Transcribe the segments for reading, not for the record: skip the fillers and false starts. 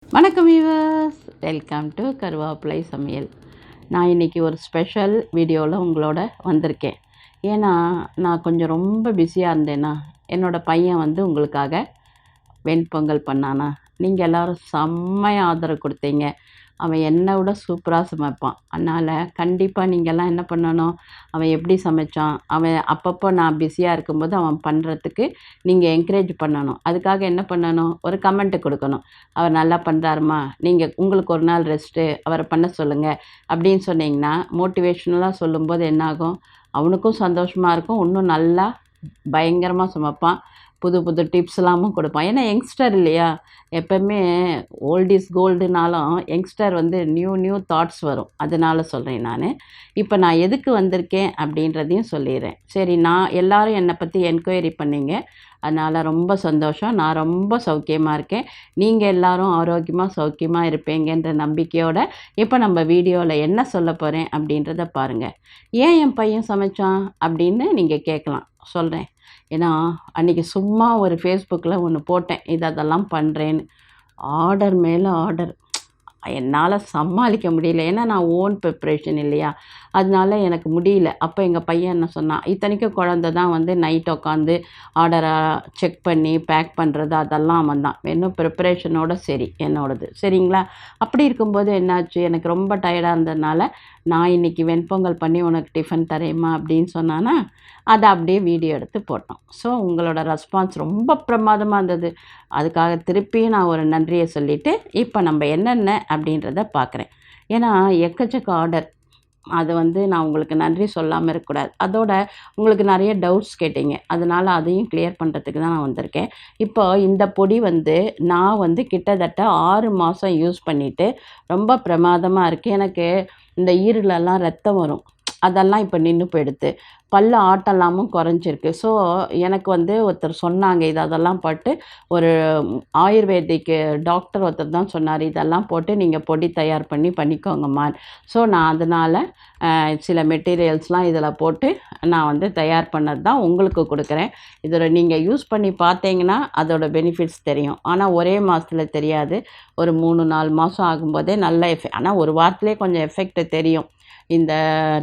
வணக்கம் viewers, welcome to கருவேப்பிலை சமையல். நான் இன்றைக்கி ஒரு ஸ்பெஷல் வீடியோவில் உங்களோட வந்திருக்கேன். ஏன்னா நான் கொஞ்சம் ரொம்ப பிஸியாக இருந்தேன்னா என்னோடய பையன் உங்களுக்காக வெண்பொங்கல் பண்ணானா. நீங்கள் எல்லோரும் செம்மையாக ஆதரவு கொடுத்தீங்க. அவன் என்னை விட சூப்பராக சமைப்பான். அதனால் கண்டிப்பாக நீங்கள்லாம் என்ன பண்ணணும், அவன் எப்படி சமைச்சான், அவன் அப்பப்போ நான் பிஸியாக இருக்கும்போது அவன் பண்ணுறதுக்கு நீங்கள் என்கரேஜ் பண்ணணும். அதுக்காக என்ன பண்ணணும், ஒரு கமெண்ட்டு கொடுக்கணும். அவர் நல்லா பண்ணுறாருமா, நீங்கள் உங்களுக்கு ஒரு நாள் ரெஸ்ட்டு, அவரை பண்ண சொல்லுங்கள் அப்படின்னு சொன்னிங்கன்னா மோட்டிவேஷ்னலாக சொல்லும்போது என்னாகும், அவனுக்கும் சந்தோஷமாக இருக்கும், இன்னும் நல்லா பயங்கரமாக சமைப்பான். புது புது டிப்ஸ்லாமும் கொடுப்பான். ஏன்னா யங்ஸ்டர் இல்லையா, எப்போவுமே ஓல்ட் இஸ் கோல்டுனாலும் யங்ஸ்டர் நியூ தாட்ஸ் வரும். அதனால் சொல்கிறேன். இப்போ நான் எதுக்கு வந்திருக்கேன் அப்படின்றதையும் சொல்லிடுறேன். சரி, நான் எல்லோரும் என்னை பற்றி என்கொயரி பண்ணிங்க, அதனால் ரொம்ப சந்தோஷம். நான் ரொம்ப சௌக்கியமாக இருக்கேன். நீங்கள் எல்லோரும் ஆரோக்கியமாக சௌக்கியமாக இருப்பீங்கன்ற நம்பிக்கையோடு இப்போ நம்ம வீடியோவில் என்ன சொல்ல போகிறேன் அப்படின்றத பாருங்கள். ஏன் என் பையன் சமைச்சான் அப்படின்னு நீங்கள் கேட்கலாம். சொல்கிறேன். ஏன்னா அன்றைக்கி சும்மா ஒரு ஃபேஸ்புக்கில் ஒன்று போட்டேன், அதெல்லாம் பண்ணுறேன்னு. ஆர்டர் மேலே ஆர்டர், என்னால் சமாளிக்க முடியல. ஏன்னா நான் ஓன் ப்ரிப்ரேஷன் இல்லையா, அதனால எனக்கு முடியல. அப்போ எங்கள் பையன் என்ன சொன்னான், இத்தனைக்கும் குழந்த தான் நைட் உட்காந்து ஆர்டரை செக் பண்ணி பேக் பண்ணுறது அதெல்லாம் அவன் தான். இன்னும் ப்ரிப்ரேஷனோட சரி என்னோடது. சரிங்களா? அப்படி இருக்கும்போது என்னாச்சு, எனக்கு ரொம்ப டயர்டாக இருந்ததுனால நான் இன்றைக்கி வெண்பொங்கல் பண்ணி உனக்கு டிஃபன் தரேம்மா அப்படின்னு சொன்னான்னா, அதை அப்படியே வீடியோ எடுத்து போட்டோம். ஸோ உங்களோட ரெஸ்பான்ஸ் ரொம்ப பிரமாதமாக இருந்தது. அதுக்காக திருப்பியும் நான் ஒரு நன்றியை சொல்லிவிட்டு இப்போ நம்ம என்னென்ன அப்படின்றத பார்க்குறேன். ஏன்னா எக்கச்சக்க ஆர்டர், அது நான் உங்களுக்கு நன்றி சொல்லாமல் இருக்கக்கூடாது. அதோட உங்களுக்கு நிறைய டவுட்ஸ் கேட்டீங்க, அதனால் அதையும் கிளியர் பண்ணுறதுக்கு தான் நான் வந்திருக்கேன். இப்போ இந்த பொடி நான் கிட்டத்தட்ட 6 மாதம் யூஸ் பண்ணிவிட்டு ரொம்ப பிரமாதமாக இருக்குது. எனக்கு இந்த ஈரலெல்லாம் ரத்தம் வரும், அதெல்லாம் இப்போ நின்று போயிடுது. பல்லு ஆட்டலாமும் குறைஞ்சிருக்கு. ஸோ எனக்கு ஒருத்தர் சொன்னாங்க, அதெல்லாம் போட்டு ஒரு ஆயுர்வேதிக்கு டாக்டர் ஒருத்தர் தான் சொன்னார், இதெல்லாம் போட்டு நீங்கள் பொடி தயார் பண்ணிக்கோங்கம்மா. ஸோ நான் அதனால் சில மெட்டீரியல்ஸ்லாம் இதில் போட்டு நான் தயார் பண்ணது தான் உங்களுக்கு கொடுக்குறேன். இதில் நீங்கள் யூஸ் பண்ணி பார்த்தீங்கன்னா அதோட பெனிஃபிட்ஸ் தெரியும். ஆனால் ஒரே மாதத்தில் தெரியாது, ஒரு 3-4 மாதம் ஆகும்போதே நல்ல ஆனால் ஒரு வாரத்துலேயே கொஞ்சம் எஃபெக்ட் தெரியும். இந்த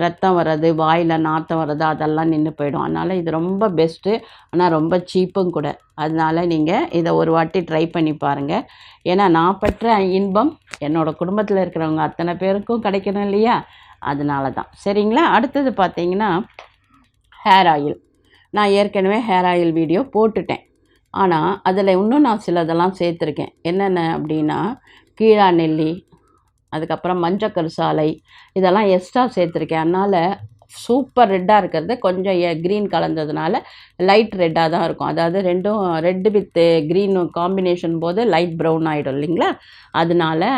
ரத்தம் வர்றது, வாயில் நாற்றம் வர்றது அதெல்லாம் நின்று போயிடும். அதனால் இது ரொம்ப பெஸ்ட்டு, ஆனால் ரொம்ப சீப்பும் கூட. அதனால் நீங்கள் இதை ஒரு வாட்டி ட்ரை பண்ணி பாருங்கள். ஏன்னா நான் பெற்ற இன்பம் என்னோடய குடும்பத்தில் இருக்கிறவங்க அத்தனை பேருக்கும் கிடைக்கணும் இல்லையா, அதனால தான். சரிங்களா? அடுத்தது பார்த்தீங்கன்னா ஹேர் ஆயில். நான் ஏற்கனவே ஹேர் ஆயில் வீடியோ போட்டுட்டேன். ஆனால் அதில் இன்னும் நான் சிலதெல்லாம் சேர்த்துருக்கேன். என்னென்ன அப்படின்னா, கீழா நெல்லி, அதுக்கப்புறம் மஞ்சக்கருசாலை, இதெல்லாம் எக்ஸ்ட்ரா சேர்த்துருக்கேன். அதனால் சூப்பர் ரெட்டாக இருக்கிறது கொஞ்சம் க்ரீன் கலந்ததுனால லைட் ரெட்டாக தான் இருக்கும். அதாவது ரெண்டும் ரெட்டு வித் க்ரீன் காம்பினேஷன் போது லைட் ப்ரௌன் ஆகிடும் இல்லைங்களா, அதனால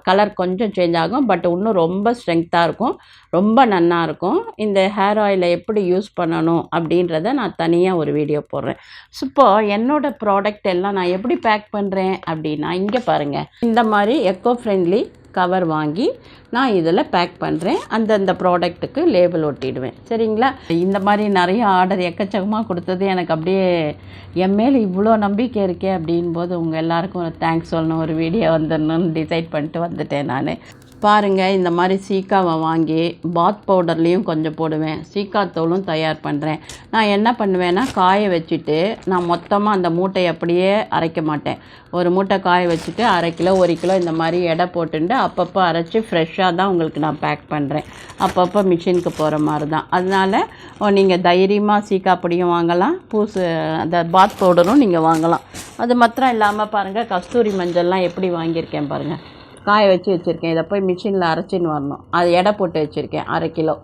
கலர் கொஞ்சம் சேஞ்ச் ஆகும். பட் இன்னும் ரொம்ப ஸ்ட்ரென்த்தாக இருக்கும், ரொம்ப நல்லா இருக்கும். இந்த ஹேர் ஆயிலை எப்படி யூஸ் பண்ணணும் அப்படின்றத நான் தனியாக ஒரு வீடியோ போடுறேன். ஸோ இப்போது என்னோடய ப்ராடக்ட் எல்லாம் நான் எப்படி பேக் பண்ணுறேன் அப்படின்னா, இங்கே பாருங்கள், இந்த மாதிரி எக்கோ ஃப்ரெண்ட்லி கவர் வாங்கி நான் இதில் பேக் பண்ணுறேன். அந்தந்த ப்ராடக்ட்டுக்கு லேபிள் ஒட்டிடுவேன். சரிங்களா? இந்த மாதிரி நிறைய ஆர்டர் எக்கச்சக்கமாக கொடுத்தது எனக்கு அப்படியே என் மேலே இவ்வளோ நம்பிக்கை இருக்கே அப்படின்போது உங்கள் எல்லாருக்கும் ஒரு தேங்க்ஸ் சொல்லணும், ஒரு வீடியோ வந்துடணும்னு டிசைட் பண்ணிட்டு வந்துட்டேன் நான். பாருங்கள், இந்த மாதிரி சீக்காவை வாங்கி பாத் பவுடர்லேயும் கொஞ்சம் போடுவேன், சீக்காத்தூளும் தயார் பண்ணுறேன். நான் என்ன பண்ணுவேன்னா, காய வச்சுட்டு நான் மொத்தமாக அந்த மூட்டையை அப்படியே அரைக்க மாட்டேன். ஒரு மூட்டை காய வச்சுட்டு 1/2 கிலோ 1 கிலோ இந்த மாதிரி எடை போட்டுட்டு அப்பப்போ அரைச்சி ஃப்ரெஷ்ஷாக தான் உங்களுக்கு நான் பேக் பண்ணுறேன். அப்பப்போ மிஷினுக்கு போகிற மாதிரி தான். அதனால் நீங்கள் தைரியமாக சீக்கா பொடியும் வாங்கலாம், அந்த பாத் பவுடரும் நீங்கள் வாங்கலாம். அது மாத்திரம் இல்லாமல் பாருங்கள், கஸ்தூரி மஞ்சள்லாம் எப்படி வாங்கியிருக்கேன் பாருங்கள், காய வச்சு வச்சுருக்கேன். இதை போய் மிஷினில் அரைச்சின்னு வரணும், அது எடை போட்டு வச்சுருக்கேன் 1/2 கிலோ.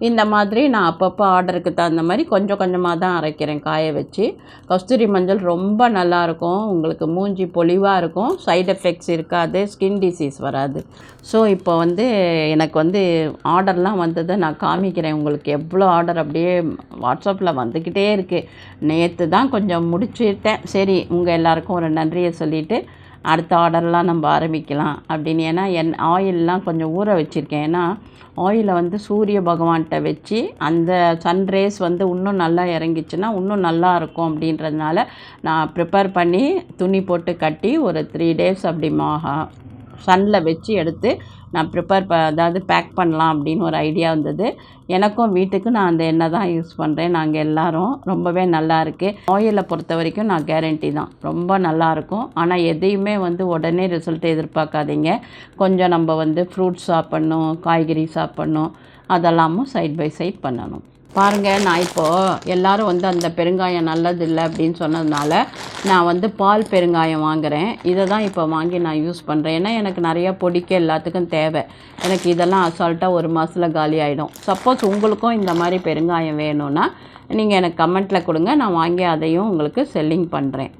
இந்த மாதிரி நான் அப்பப்போ ஆர்டருக்கு தகுந்த மாதிரி கொஞ்சம் கொஞ்சமாக தான் அரைக்கிறேன் காய வச்சு. கஸ்தூரி மஞ்சள் ரொம்ப நல்லாயிருக்கும், உங்களுக்கு மூஞ்சி பொலிவாக இருக்கும், சைடு எஃபெக்ட்ஸ் இருக்காது, ஸ்கின் டிசீஸ் வராது. ஸோ இப்போ எனக்கு ஆர்டர்லாம் வந்ததை நான் காமிக்கிறேன் உங்களுக்கு. எவ்வளோ ஆர்டர் அப்படியே வாட்ஸ்அப்பில் வந்துக்கிட்டே இருக்குது. நேற்று தான் கொஞ்சம் முடிச்சுட்டேன். சரி, உங்கள் எல்லாருக்கும் ஒரு நன்றியை சொல்லிவிட்டு அடுத்த ஆர்டர்லாம் நம்ம ஆரம்பிக்கலாம் அப்படின்னு. ஏன்னா ஆயிலெலாம் கொஞ்சம் ஊற வச்சுருக்கேன். ஏன்னா ஆயிலை வந்து சூரிய பகவான்கிட்ட வச்சு அந்த சன்ரேஸ் வந்து இன்னும் நல்லா இறங்கிச்சுன்னா இன்னும் நல்லா இருக்கும் அப்படின்றதுனால நான் ப்ரிப்பேர் பண்ணி துணி போட்டு கட்டி ஒரு 3 days அப்படி சன்னில் வச்சு எடுத்து நான் அதாவது பேக் பண்ணலாம் அப்படின்னு ஒரு ஐடியா வந்தது. எனக்கும் வீட்டுக்கு நான் அந்த எண்ணெய் தான் யூஸ் பண்ணுறேன். நாங்கள் எல்லோரும் ரொம்பவே நல்லா இருக்குது. ஆயிலை பொறுத்த வரைக்கும் நான் கேரண்டி தான், ரொம்ப நல்லாயிருக்கும். ஆனால் எதையுமே வந்து உடனே ரிசல்ட் எதிர்பார்க்காதீங்க. கொஞ்சம் நம்ம வந்து ஃப்ரூட்ஸ் சாப்பிட்ணும், காய்கறி சாப்பிட்ணும், அதெல்லாமும் சைட் பை சைட் பண்ணணும். பாருங்கள், நான் இப்போது எல்லோரும் வந்து அந்த பெருங்காயம் நல்லதில்லை அப்படின்னு சொன்னதுனால நான் வந்து பால் பெருங்காயம் வாங்குகிறேன். இதை தான் இப்போ வாங்கி நான் யூஸ் பண்ணுறேன். ஏன்னா எனக்கு நிறையா பொடிக்க எல்லாத்துக்கும் தேவை. எனக்கு இதெல்லாம் அசால்ட்டாக 1 மாதத்தில் காலி ஆகிடும். சப்போஸ் உங்களுக்கும் இந்த மாதிரி பெருங்காயம் வேணும்னா நீங்கள் எனக்கு கமெண்ட்டில் கொடுங்க, நான் வாங்கி அதையும் உங்களுக்கு செல்லிங் பண்ணுறேன்.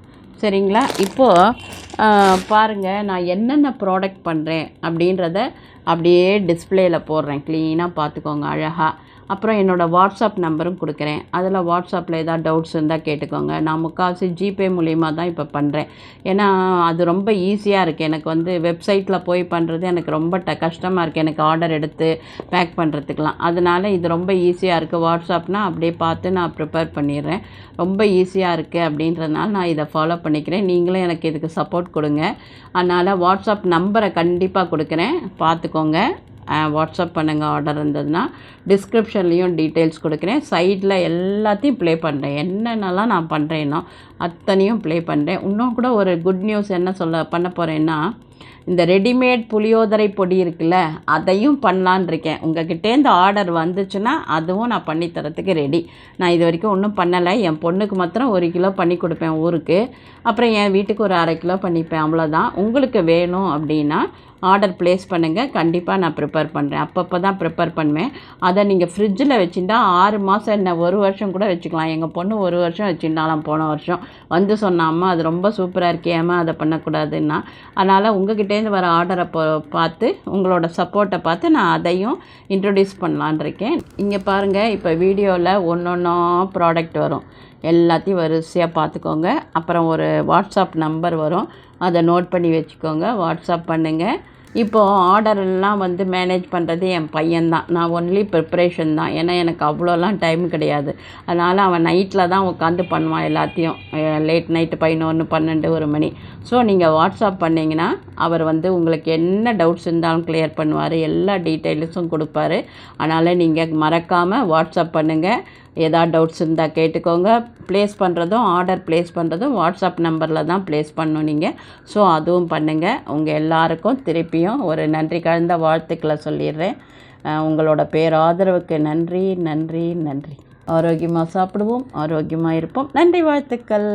சரிங்களா? இப்போது பாருங்கள், நான் என்னென்ன ப்ராடக்ட் பண்ணுறேன் அப்படின்றத அப்படியே டிஸ்பிளேயில் போடுறேன். க்ளீனாக பார்த்துக்கோங்க அழகாக. அப்புறம் என்னோடய வாட்ஸ்அப் நம்பரும் கொடுக்குறேன். அதில் வாட்ஸ்அப்பில் ஏதாவது டவுட்ஸ் இருந்தால் கேட்டுக்கோங்க. நான் முக்கால்வாசி ஜிபே மூலிமா தான் இப்போ பண்ணுறேன். ஏன்னா அது ரொம்ப ஈஸியாக இருக்குது. எனக்கு வந்து வெப்சைட்டில் போய் பண்ணுறது எனக்கு ரொம்ப கஷ்டமாக இருக்குது, எனக்கு ஆர்டர் எடுத்து பேக் பண்ணுறதுக்கெலாம். அதனால் இது ரொம்ப ஈஸியாக இருக்குது. வாட்ஸ்அப்னால் அப்படியே பார்த்து நான் ப்ரிப்பேர் பண்ணிடுறேன். ரொம்ப ஈஸியாக இருக்குது அப்படின்றதுனால நான் இதை ஃபாலோ பண்ணிக்கிறேன். நீங்களும் எனக்கு இதுக்கு சப்போர்ட் கொடுங்க. அதனால் வாட்ஸ்அப் நம்பரை கண்டிப்பாக கொடுக்குறேன், பார்த்துக்கோங்க. வாட்ஸ்அப் பண்ணுங்கள். ஆர்டர் இருந்ததுன்னா டிஸ்கிரிப்ஷன்லேயும் டீட்டெயில்ஸ் கொடுக்குறேன். சைடில் எல்லாத்தையும் ப்ளே பண்ணுறேன். என்னென்னலாம் நான் பண்ணுறேனோ அத்தனையும் ப்ளே பண்ணுறேன். இன்னும் கூட ஒரு குட் நியூஸ் என்ன பண்ண போகிறேன்னா, இந்த ரெடிமேட் புளியோதரை பொடி இருக்குல்ல, அதையும் பண்ணலான் இருக்கேன். உங்கள்கிட்டேருந்து ஆர்டர் வந்துச்சுன்னா அதுவும் நான் பண்ணித்தரத்துக்கு ரெடி. நான் இது வரைக்கும் ஒன்றும் பண்ணலை. என் பொண்ணுக்கு மாத்திரம் 1 கிலோ பண்ணி கொடுப்பேன் ஊருக்கு. அப்புறம் என் வீட்டுக்கு ஒரு 1/2 கிலோ பண்ணிப்பேன், அவ்வளோதான். உங்களுக்கு வேணும் அப்படின்னா ஆர்டர் ப்ளேஸ் பண்ணுங்கள். கண்டிப்பாக நான் ப்ரிப்பேர் பண்ணுறேன். அப்பப்போ தான் ப்ரிப்பேர் பண்ணுவேன். அதை நீங்கள் ஃப்ரிட்ஜில் வச்சுட்டா 6 மாதம் என்ன 1 வருஷம் கூட வச்சுக்கலாம். எங்கள் பொண்ணு 1 வருஷம் வச்சுருந்தாலாம் போன வருஷம். வந்து சொன்னாம்மா அது ரொம்ப சூப்பராக இருக்கேம்மா, அதை பண்ணக்கூடாதுன்னா. அதனால் உங்கள்கிட்டேருந்து வர ஆர்டரை பார்த்து உங்களோட சப்போர்ட்டை பார்த்து நான் அதையும் இன்ட்ரடியூஸ் பண்ணலான் இருக்கேன். இங்கே பாருங்கள், இப்போ வீடியோவில் ஒன்றா ப்ராடக்ட் வரும். எல்லாத்தையும் வரிசையாக பார்த்துக்கோங்க. அப்புறம் ஒரு வாட்ஸ்அப் நம்பர் வரும், அதை நோட் பண்ணி வச்சுக்கோங்க. வாட்ஸ்அப் பண்ணுங்கள். இப்போது ஆர்டரெல்லாம் வந்து மேனேஜ் பண்ணுறது என் பையன்தான். நான் ஒன்லி ப்ரிப்ரேஷன் தான். ஏன்னா எனக்கு அவ்வளோலாம் டைம் கிடையாது. அதனால் அவன் நைட்டில் தான் உட்காந்து பண்ணுவான் எல்லாத்தையும். லேட் நைட்டு 11, 12, 1 மணி. ஸோ நீங்கள் வாட்ஸ்அப் பண்ணிங்கன்னா அவர் வந்து உங்களுக்கு என்ன டவுட்ஸ் இருந்தாலும் கிளியர் பண்ணுவார், எல்லா டீட்டெயில்ஸும் கொடுப்பாரு. அதனால் நீங்கள் மறக்காமல் வாட்ஸ்அப் பண்ணுங்கள். ஏதாவது டவுட்ஸ் இருந்தால் கேட்டுக்கோங்க. ப்ளேஸ் பண்ணுறதும் ஆர்டர் ப்ளேஸ் பண்ணுறதும் வாட்ஸ்அப் நம்பரில் தான் ப்ளேஸ் பண்ணணும் நீங்கள். ஸோ அதுவும் பண்ணுங்கள். உங்கள் எல்லாருக்கும் திருப்பியும் ஒரு நன்றி கலந்த வாழ்த்துக்களை சொல்லிடுறேன். உங்களோட ஆதரவுக்கு நன்றி நன்றி நன்றி. ஆரோக்கியமாக சாப்பிடுவோம், ஆரோக்கியமாக இருப்போம். நன்றி, வாழ்த்துக்கள்.